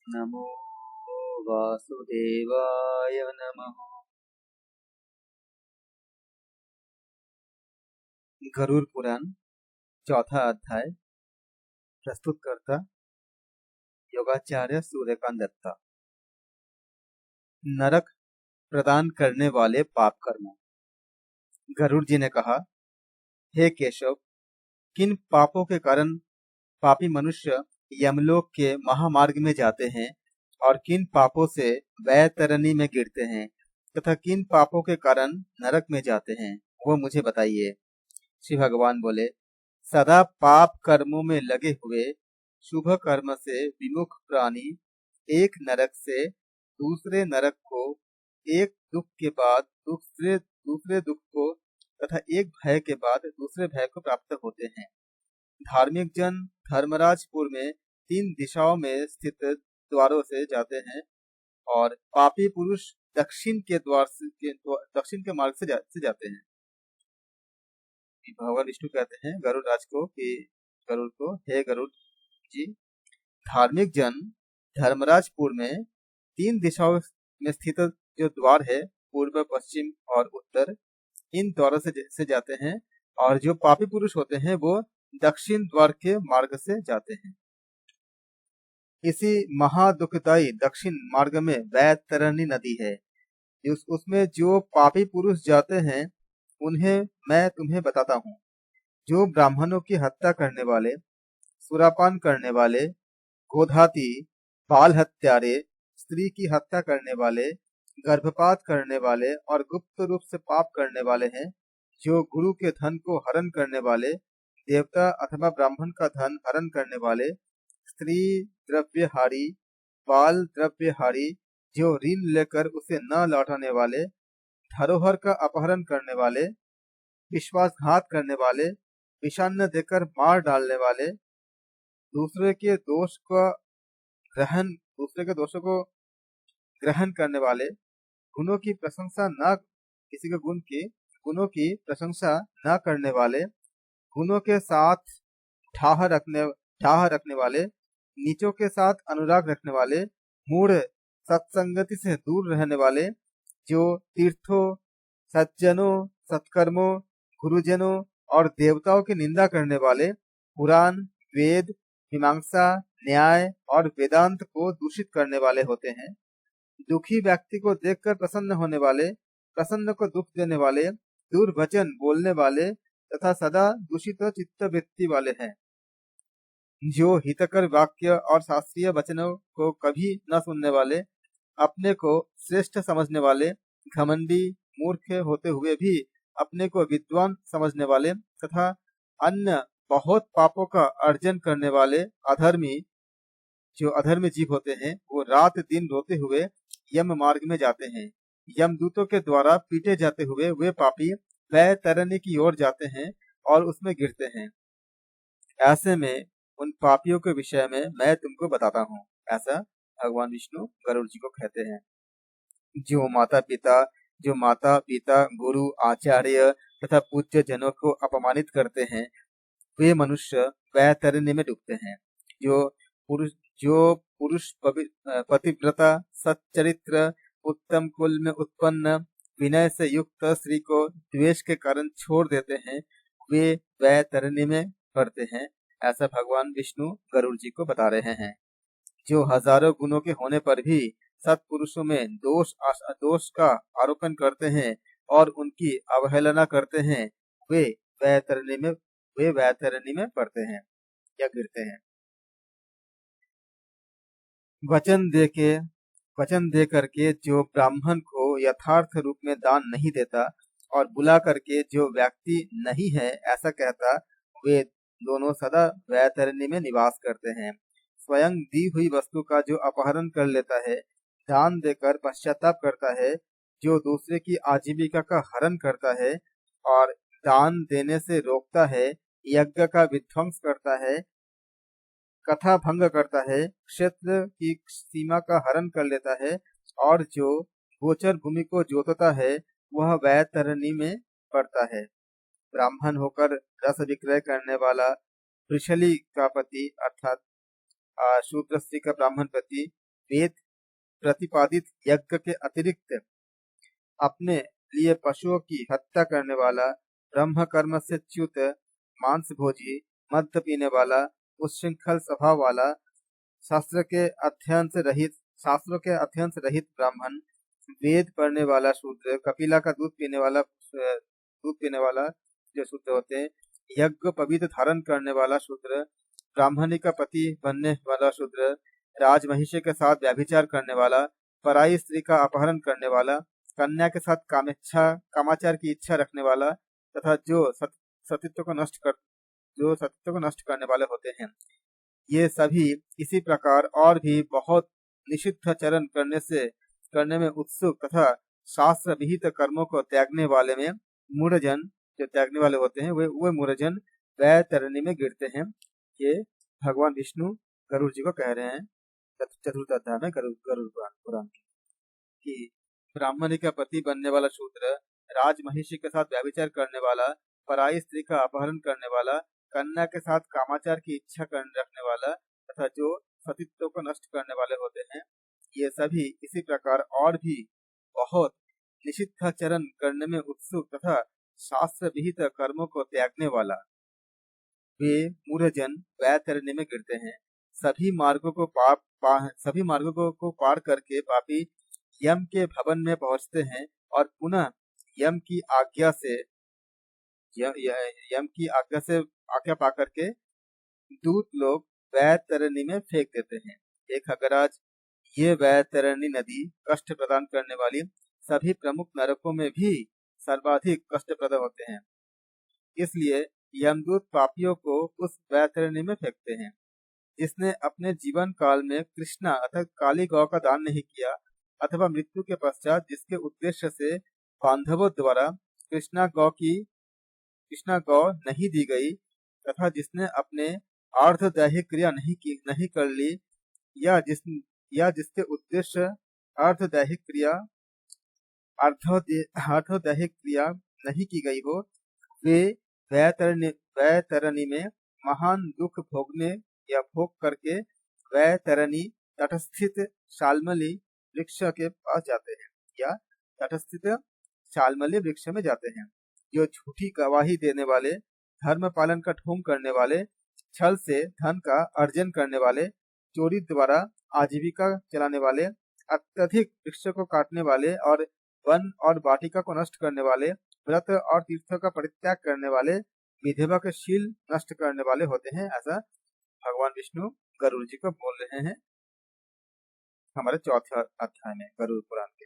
नमो वासुदेवाय नमः। गरुड़ पुराण चौथा अध्याय। प्रस्तुत करता योगाचार्य सूर्यकांत दत्ता। नरक प्रदान करने वाले पाप कर्म। गरुड़ जी ने कहा, हे केशव, किन पापों के कारण पापी मनुष्य यमलोक के महामार्ग में जाते हैं और किन पापों से वैतरणी में गिरते हैं तथा किन पापों के कारण नरक में जाते हैं, वो मुझे बताइए। श्री भगवान बोले, सदा पाप कर्मों में लगे हुए शुभ कर्म से विमुख प्राणी एक नरक से दूसरे नरक को, एक दुख के बाद दूसरे दूसरे दुख को तथा एक भय के बाद दूसरे भय को प्राप्त होते हैं। धार्मिक जन धर्मराजपुर में 3 दिशाओं में स्थित द्वारों से जाते हैं और पापी पुरुष दक्षिण के दक्षिण के मार्ग से जाते हैं। भगवान विष्णु कहते हैं गरुड़ राज को कि गरुड़ को, हे गरुड़ जी, धार्मिक जन धर्मराजपुर में 3 दिशाओं में स्थित जो द्वार है, पूर्व, पश्चिम और उत्तर, इन द्वारों से जाते हैं और जो पापी पुरुष होते हैं वो दक्षिण द्वार के मार्ग से जाते हैं। इसी महादुखदायी दक्षिण मार्ग में वैतरणी नदी है। उसमें जो पापी पुरुष जाते हैं उन्हें मैं तुम्हें बताता हूँ। जो ब्राह्मणों की हत्या करने वाले, सुरापान करने वाले, गोधाती, बाल हत्यारे, स्त्री की हत्या करने वाले, गर्भपात करने वाले और गुप्त रूप से पाप करने वाले हैं, जो गुरु के धन को हरण करने वाले, देवता अथवा ब्राह्मण का धन हरण करने वाले, स्त्री द्रव्यहारी, बाल द्रव्यहारी, जो ऋण लेकर उसे न लौटाने वाले, धरोहर का अपहरण करने वाले, विश्वासघात करने वाले, विषान्न देकर मार डालने वाले, दूसरे के दोषों को ग्रहण करने वाले, गुणों की प्रशंसा न किसी के गुणों की प्रशंसा न करने वाले, गुणों के साथ ठाह रखने वाले, नीचों के साथ अनुराग रखने वाले, मूढ़ सत्संगति से दूर रहने वाले, जो तीर्थों, सज्जनों, सत्कर्मों, गुरुजनों और देवताओं की निंदा करने वाले, पुराण, वेद, मीमांसा, न्याय और वेदांत को दूषित करने वाले होते हैं। दुखी व्यक्ति को देखकर प्रसन्न होने वाले, प्रसन्न को दुख देने वाले, दुर्वचन बोलने वाले तथा सदा दूषित चित्त वृत्ति वाले हैं। जो हितकर वाक्य और शास्त्रीय वचनों को कभी न सुनने वाले, अपने को श्रेष्ठ समझने वाले, घमंडी, मूर्ख होते हुए भी अपने को विद्वान समझने वाले तथा अन्य बहुत पापों का अर्जन करने वाले अधर्मी जीव होते हैं, वो रात दिन रोते हुए यम मार्ग में जाते हैं। यमदूतों के द्वारा पीटे जाते हुए वे पापी वैतरणी की ओर जाते हैं और उसमें गिरते हैं। ऐसे में उन पापियों के विषय में मैं तुमको बताता हूँ। ऐसा भगवान विष्णु गरुड़ जी को कहते हैं। जो माता पिता, गुरु, आचार्य तथा पूज्य जनों को अपमानित करते हैं, वे मनुष्य वैतरणी में डूबते हैं। जो पुरुष पतिव्रता, सच्चरित्र, उत्तम कुल में उत्पन्न, विनय से युक्त स्त्री को द्वेष के कारण छोड़ देते हैं, वे वैतरणी में पड़ते हैं। ऐसा भगवान विष्णु गरुड़ जी को बता रहे हैं। जो हजारों गुणों के होने पर भी सत्पुरुषों में दोष का आरोपण करते हैं और उनकी अवहेलना करते हैं, वे वैतरणी में पड़ते हैं या गिरते हैं। वचन दे करके जो ब्राह्मण को यथार्थ रूप में दान नहीं देता और बुला करके जो व्यक्ति नहीं है ऐसा कहता, वे दोनों सदा वैतरणी में निवास करते हैं। स्वयं दी हुई वस्तु का जो अपहरण कर लेता है, दान देकर पश्चाताप करता है, जो दूसरे की आजीविका का हरण करता है और दान देने से रोकता है, यज्ञ का विध्वंस करता है, कथा भंग करता है, क्षेत्र की सीमा का हरण कर लेता है और जो गोचर भूमि को जोतता है, वह वैतरणी में पड़ता है। ब्राह्मण होकर रस विक्रय करने वाला, वृषली का पति अर्थात शूद्र स्त्री का ब्राह्मण पति, वेद प्रतिपादित यज्ञ के अतिरिक्त अपने लिए पशुओं की हत्या करने वाला, ब्रह्म कर्म से च्युत, मांस भोजी, मद्य पीने वाला, उच्छृंखल स्वभाव वाला, शास्त्र के अध्ययन से रहित शास्त्रों के अध्ययन से रहित ब्राह्मण, वेद पढ़ने वाला शूद्र, कपिला का दूध पीने वाला जो शूद्र होते हैं, यज्ञ पवित्र धारण करने वाला शूद्र, ब्राह्मणी का पति बनने वाला शूद्र, राजमहिषी के साथ व्यभिचार करने वाला, पराई स्त्री का अपहरण करने वाला, कन्या के साथ कामाचार की इच्छा रखने वाला तथा जो सतीत्व को नष्ट करने वाले होते हैं, ये सभी इसी प्रकार और भी बहुत निषिद्ध चरण करने में उत्सुक तथा शास्त्र विहित कर्मों को त्यागने वाले में मूढ़जन, जो त्यागने वाले होते हैं वे मूढ़जन वैतरणी में गिरते हैं। ये भगवान विष्णु गरुड़ जी को कह रहे हैं चतुर्थ अध्याय में गरुड़ पुराण की ब्राह्मणी का पति बनने वाला शूद्र, राजमहिषी के साथ व्यभिचार करने वाला, पराई स्त्री का अपहरण करने वाला, कन्या के साथ कामाचार की इच्छा रखने वाला तथा जो सतीत्व को नष्ट करने वाले होते हैं, ये सभी इसी प्रकार और भी बहुत निषिद्धाचरण करने में उत्सुक तथा शास्त्र विहित कर्मों को त्यागने वाला, वे मूढ़जन वैतरणी में गिरते हैं। सभी मार्गों को पार करके पापी यम के भवन में पहुंचते हैं और पुनः यम की आज्ञा से आज्ञा पा करके दूत लोग वैतरणी में फेंक देते हैं। हे खगराज, ये वैतरणी नदी कष्ट प्रदान करने वाली सभी प्रमुख नरकों में भी सर्वाधिक कष्टप्रद होते हैं, इसलिए यमदूत पापियों को उस वैतरणी में फेंकते हैं। जिसने अपने जीवन काल में कृष्णा अर्थात काली गौ का दान नहीं किया अथवा मृत्यु के पश्चात जिसके उद्देश्य से बांधवों द्वारा कृष्णा गौ नहीं दी गई तथा जिसने अपने अर्धदैहिक क्रिया नहीं कर ली या जिसके उद्देश्य अर्धदैहिक क्रिया नहीं की गई हो, वे वैतरणी में महान दुख भोग करके वैतरणी तटस्थित शाल्मली वृक्ष के पास जाते हैं या तटस्थित शाल्मली वृक्ष में जाते हैं। जो झूठी गवाही देने वाले, धर्म पालन का ढोंग करने वाले, छल से धन का अर्जन करने वाले, चोरी द्वारा आजीविका चलाने वाले, अत्यधिक वृक्ष को काटने वाले और वन और वाटिका को नष्ट करने वाले, व्रत और तीर्थों का परित्याग करने वाले, विधवा के शील नष्ट करने वाले होते हैं। ऐसा भगवान विष्णु गरुड़ जी को बोल रहे हैं हमारे चौथे अध्याय में गरुड़ पुराण के।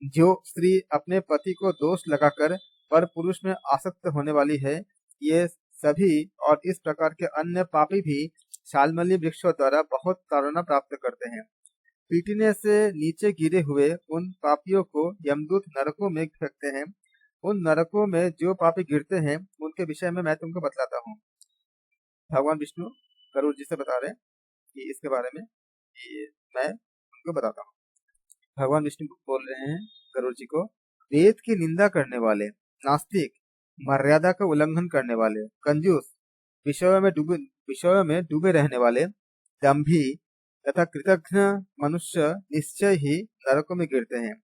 जो स्त्री अपने पति को दोष लगाकर पर पुरुष में आसक्त होने वाली है, ये सभी और इस प्रकार के अन्य पापी भी शाल्मली वृक्षों द्वारा बहुत ताड़ना प्राप्त करते हैं। पीटने से नीचे गिरे हुए उन पापियों को यमदूत नरकों में फेंकते हैं। उन नरकों में जो पापी गिरते हैं उनके विषय में मैं तुमको बतलाता हूँ। भगवान विष्णु गरुड़ जी से बता रहे हैं कि इसके बारे में मैं उनको बताता हूँ। भगवान विष्णु बोल रहे हैं गरुड़ जी को, वेद की निंदा करने वाले, नास्तिक, मर्यादा का उल्लंघन करने वाले, कंजूस, विषयों में डूबे रहने वाले, दंभी तथा कृतघ्न मनुष्य निश्चय ही नरकों में गिरते हैं।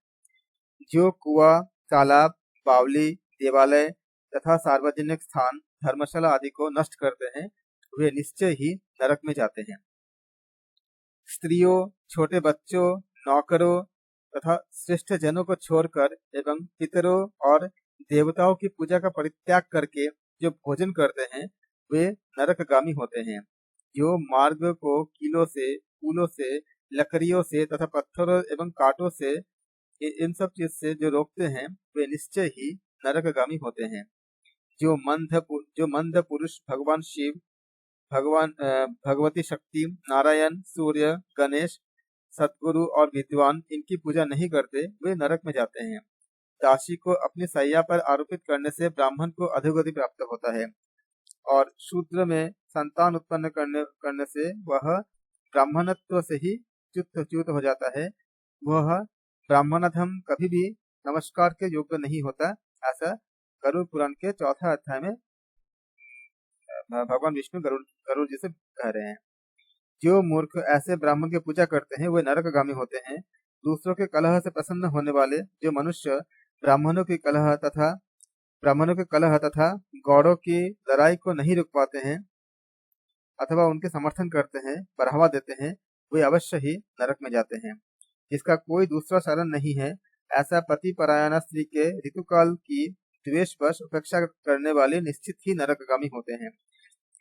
जो कुआं, तालाब, बावली, देवालय तथा सार्वजनिक स्थान, धर्मशाला आदि को नष्ट करते हैं, वे निश्चय ही नरक में जाते हैं। स्त्रियों, छोटे बच्चों, नौकरों तथा श्रेष्ठ जनों को छोड़कर एवं पितरों और देवताओं की पूजा का परित्याग करके जो भोजन करते हैं, वे नरकगामी होते हैं। जो मार्ग को कीलों से, फूलों से, लकड़ियों से तथा पत्थरों एवं कांटों से, इन सब चीज से जो रोकते हैं, वे निश्चय ही नरकगामी होते हैं। जो मंद पुरुष भगवान शिव, भगवती शक्ति, नारायण, सूर्य, गणेश, सद्गुरु और विद्वान इनकी पूजा नहीं करते, वे नरक में जाते हैं। दासी को अपनी सैया पर आरोपित करने से ब्राह्मण को अधोगति प्राप्त होता है और शूद्र में संतान उत्पन्न करने से वह ब्राह्मणत्व से ही च्युत हो जाता है। वह ब्राह्मणधम कभी भी नमस्कार के योग्य नहीं होता। ऐसा गरुड़ पुराण के चौथा अध्याय में भगवान विष्णु गरुड़ जी से कह रहे हैं। जो मूर्ख ऐसे ब्राह्मण की पूजा करते हैं वे नरकगामी होते हैं। दूसरों के कलह से प्रसन्न होने वाले जो मनुष्य ब्राह्मणों की कलह तथा गौड़ों की लड़ाई को नहीं रोक पाते हैं अथवा उनके समर्थन करते हैं, बढ़ावा देते हैं, वे अवश्य ही नरक में जाते हैं। जिसका कोई दूसरा शरण नहीं है, ऐसा पति परायणा स्त्री के ऋतुकाल की द्वेषवश उपेक्षा करने वाले निश्चित ही नरकगामी होते हैं।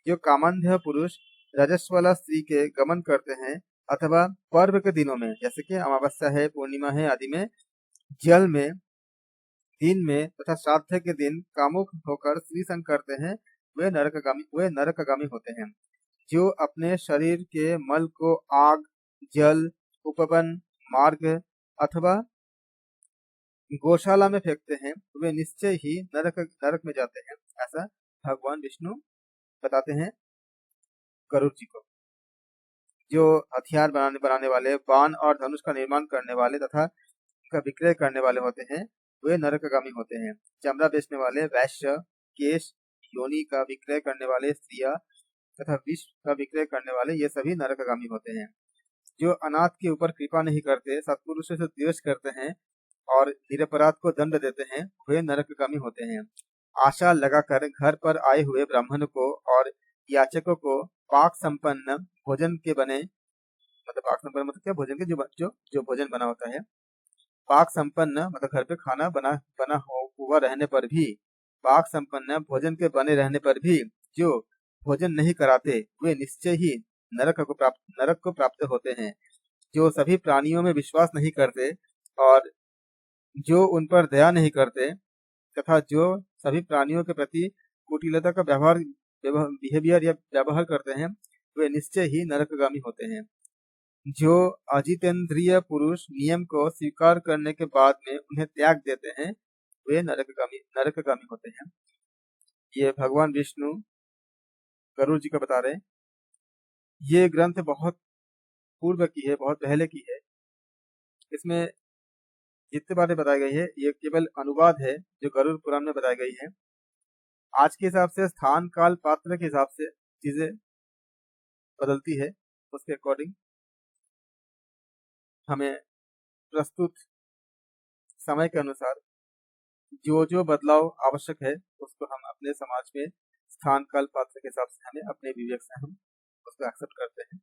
जो कामांध पुरुष रजस्वला स्त्री के गमन करते हैं अथवा पर्व के दिनों में, जैसे कि अमावस्या है, पूर्णिमा है आदि में, जल में, दिन में तथा श्राद्ध के दिन कामुक होकर स्त्री संग करते हैं, वे नरकगामी होते हैं। जो अपने शरीर के मल को आग, जल, उपवन, मार्ग अथवा गौशाला में फेंकते हैं, वे निश्चय ही नरक में जाते हैं। ऐसा भगवान विष्णु बताते हैं गरुड़ जी को। जो हथियार बनाने वाले, बाण और धनुष का निर्माण करने वाले तथा का विक्रय करने वाले होते हैं, वे नरकगामी होते हैं। चमड़ा बेचने वाले, वैश्य, केश, योनि का विक्रय करने वाले, स्त्रियां तथा विष का विक्रय करने वाले, ये सभी नरकगामी होते हैं। जो अनाथ के ऊपर कृपा नहीं करते, सत्पुरुषों से द्वेष करते हैं और निरपराध को दंड देते हैं, वे नरकगामी होते हैं। आशा लगाकर घर पर आए हुए ब्राह्मण को और याचकों को पाक संपन्न भोजन के बने, मतलब पाक संपन्न मतलब क्या, भोजन के जो भोजन बना होता है, पाक संपन्न मतलब घर पे खाना बना हुआ रहने पर भी, पाक संपन्न भोजन के बने रहने पर भी जो भोजन नहीं कराते, वे निश्चय ही नरक को प्राप्त होते हैं। जो सभी प्राणियों में विश्वास नहीं करते और जो उन पर दया नहीं करते तथा जो सभी प्राणियों के प्रति कुटिलता का बिहेवियर या व्यवहार करते हैं, वे निश्चय ही नरकगामी होते हैं। जो अजितेंद्रिय पुरुष नियम को स्वीकार करने के बाद में उन्हें त्याग देते हैं, वे नरकगामी होते हैं। ये भगवान विष्णु गरुड़ जी का बता रहे हैं। ये ग्रंथ बहुत पूर्व की है, बहुत पहले की है। इसमें जितने बातें बताई गई है, ये केवल अनुवाद है जो गरुड़ पुराण में बताई गई है। आज के हिसाब से स्थान, काल, पात्र के हिसाब से चीजें बदलती है। उसके अकॉर्डिंग हमें प्रस्तुत समय के अनुसार जो बदलाव आवश्यक है, उसको हम अपने समाज में स्थान, काल, पात्र के हिसाब से हमें अपने विवेक से हम उसको एक्सेप्ट करते हैं।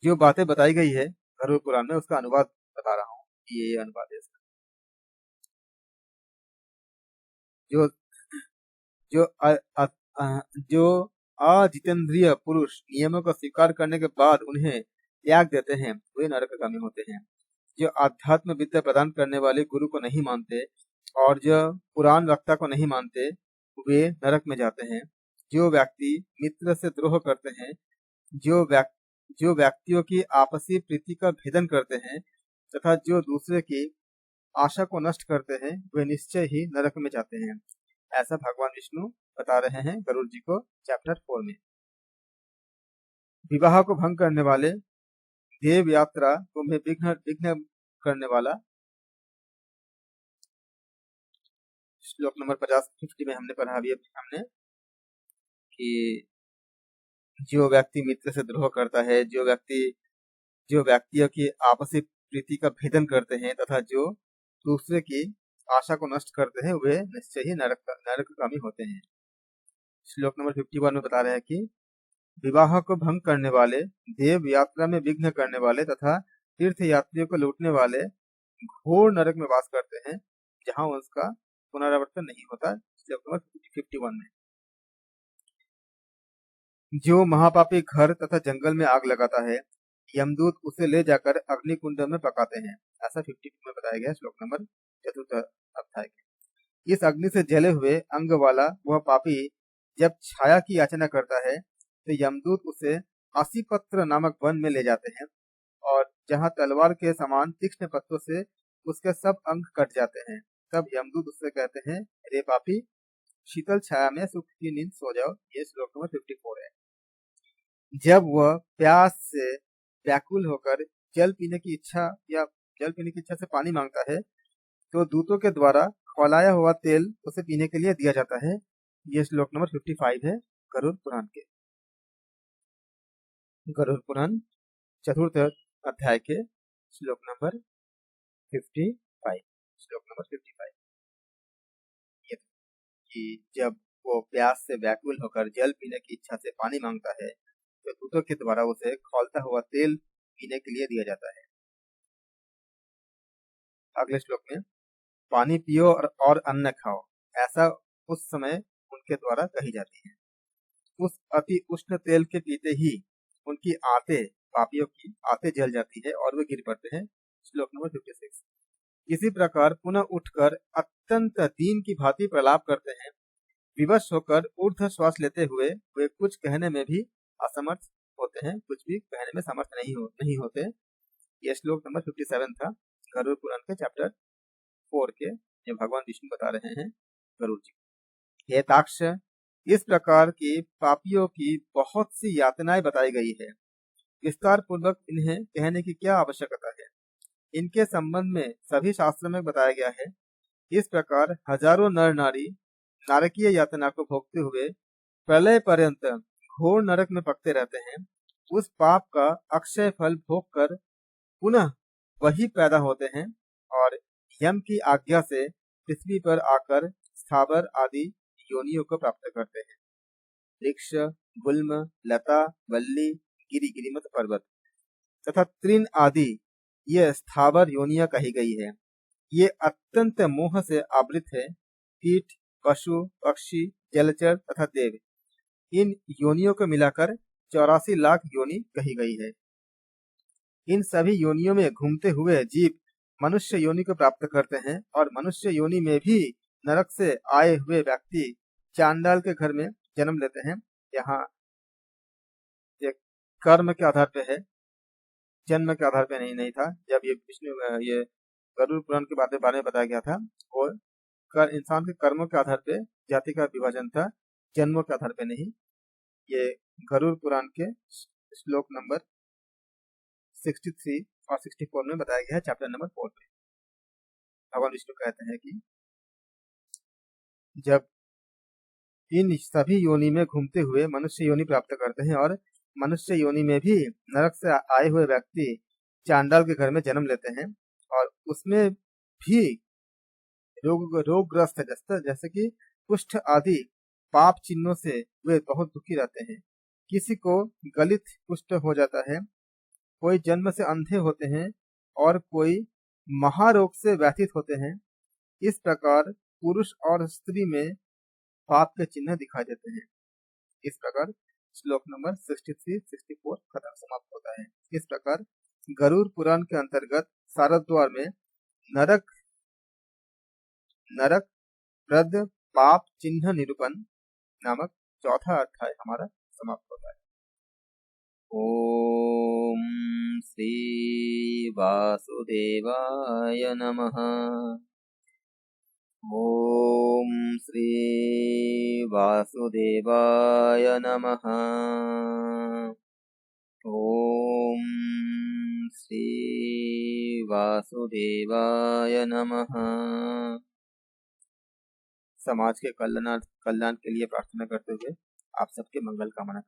जो बातें बताई गई है गरुड़ पुराण में, उसका अनुवाद बता रहा हूँ। ये अनुवाद है इसका। जो जो अ, अ, अ, जो अजितेंद्रिय पुरुष नियमों को स्वीकार करने के बाद उन्हें त्याग देते हैं, वे नरकगामी होते हैं। जो आध्यात्म विद्या प्रदान करने वाले गुरु को नहीं मानते और जो पुराण वक्ता को नहीं मानते, वे नरक में जाते हैं। जो व्यक्ति मित्र से द्रोह करते हैं, जो व्यक्तियों की आपसी प्रीति का भेदन करते हैं तथा जो दूसरे की आशा को नष्ट करते हैं, वे निश्चय ही नरक में जाते हैं। ऐसा भगवान विष्णु बता रहे हैं गरुड़ जी को चैप्टर 4 में। विवाह को भंग करने वाले, देव यात्रा को में विघ्न करने वाला, श्लोक नंबर 50 में हमने पढ़ा अभी हमने कि जो व्यक्ति मित्र से द्रोह करता है, जो व्यक्तियों की आपसी प्रीति का भेदन करते हैं तथा जो दूसरे की आशा को नष्ट करते हैं, वे निश्चय ही नरकगामी होते हैं। श्लोक नंबर 51 में बता रहे हैं कि विवाह को भंग करने वाले, देव यात्रा में विघ्न करने वाले तथा तीर्थ यात्रियों को लूटने वाले घोर नरक में वास करते हैं, जहां उसका पुनरावर्तन नहीं होता। श्लोक नंबर 51 में जो महापापी घर तथा जंगल में आग लगाता है, यमदूत उसे ले जाकर अग्निकुंड में पकाते हैं। ऐसा 52 में बताया गया श्लोक नंबर 4 अध्याय के। इस अग्नि से जले हुए अंग वाला वह पापी जब छाया की याचना करता है, तो यमदूत उसे आसीपत्र नामक वन में ले जाते हैं और जहां तलवार के समान तीक्ष्ण पत्तों से उसके सब अंग कट जाते हैं। तब यमदूत उससे कहते हैं, रे पापी, शीतल छाया में सुख की नींद सो जाओ। ये श्लोक नंबर 54 है। जब वह प्यास से व्याकुल होकर जल पीने की इच्छा से पानी मांगता है, तो दूतों के द्वारा खौलाया हुआ तेल उसे पीने के लिए दिया जाता है। ये श्लोक नंबर 55 है गरुड़ पुराण के। गरुड़ पुराण चतुर्थ अध्याय के श्लोक नंबर 55। श्लोक नंबर 55 ये कि जब वो प्यास से व्याकुल होकर जल पीने की इच्छा से पानी मांगता है तो दूतों के द्वारा उसे खौलता हुआ तेल पीने के लिए दिया जाता है। अगले श्लोक में पानी पियो और अन्न खाओ, ऐसा उस समय उनके द्वारा कही जाती है। उस अति उष्ण तेल के पीते ही उनकी आंतें, पापियों की आंतें जल जाती है और वे गिर पड़ते हैं। श्लोक नंबर 56। इसी प्रकार पुनः उठकर अत्यंत दीन की भांति प्रलाप करते हैं। विवश होकर ऊर्ध्व श्वास लेते हुए वे कुछ कहने में भी असमर्थ होते हैं, कुछ भी कहने में समर्थ नहीं होते। ये श्लोक नंबर 57 था गरुड़ पुराण के चैप्टर 4 के, जो भगवान विष्णु बता रहे हैं गरुड़ जी। हे ताक्ष, इस प्रकार की पापियों की बहुत सी यातनाएं बताई गई है। विस्तार पूर्वक इन्हें कहने की क्या आवश्यकता है। इनके संबंध में सभी शास्त्रों में बताया गया है। इस प्रकार हजारों नर नारी नारकीय यातना को भोगते हुए प्रलय पर्यंत घोर नरक में पकते रहते हैं। उस पाप का अक्षय फल भोग कर पुनः वही पैदा होते हैं और यम की आज्ञा से पृथ्वी पर आकर स्थावर आदि योनियों को प्राप्त करते हैं। वृक्ष, गुल्म, लता, वल्ली, गिरी, गिरिमत पर्वत तथा तृण आदि ये स्थावर योनियां कही गई है। ये अत्यंत मोह से आवृत है। कीट, पशु, पक्षी, जलचर तथा देव, इन योनियों को मिलाकर 84 लाख योनि कही गई है। इन सभी योनियों में घूमते हुए जीव मनुष्य योनि को प्राप्त करते हैं और मनुष्य योनि में भी नरक से आए हुए व्यक्ति चांडाल के घर में जन्म लेते हैं। यहाँ ये कर्म के आधार पे है, जन्म के आधार पे नहीं था। जब ये गरुड़ पुराण के बारे में बताया गया था, वो इंसान के कर्मों के आधार पे जाति का विभाजन था, जन्मों के आधार पे नहीं। ये गरुड़ पुराण के श्लोक नंबर 63 और 64 में बताया गया है, चैप्टर नंबर 4 में। भगवान विष्णु कहते हैं कि जब इन सभी योनि में घूमते हुए मनुष्य योनि प्राप्त करते हैं और मनुष्य योनि में भी नरक से आए हुए व्यक्ति चांडाल के घर में जन्म लेते हैं और उसमें भी रोगग्रस्त जैसे कि कुष्ठ आदि पाप चिन्हों से वे बहुत दुखी रहते हैं। किसी को गलित कुष्ठ हो जाता है, कोई जन्म से अंधे होते हैं और कोई महारोग से व्यथित होते हैं। इस प्रकार पुरुष और स्त्री में पाप के चिन्ह दिखाई देते हैं। इस प्रकार श्लोक नंबर 63-64 खत्म समाप्त होता है। इस प्रकार गरुड़ पुराण के अंतर्गत सारद्वार में नरक प्रद पाप चिन्ह निरूपण नामक चौथा अध्याय हमारा समाप्त होता है। ओम श्री वासुदेवाय नमः। ओम श्री वासुदेवाय नमः। ओम श्री वासुदेवाय नमः। समाज के कल्याण के लिए प्रार्थना करते हुए आप सबके मंगल कामना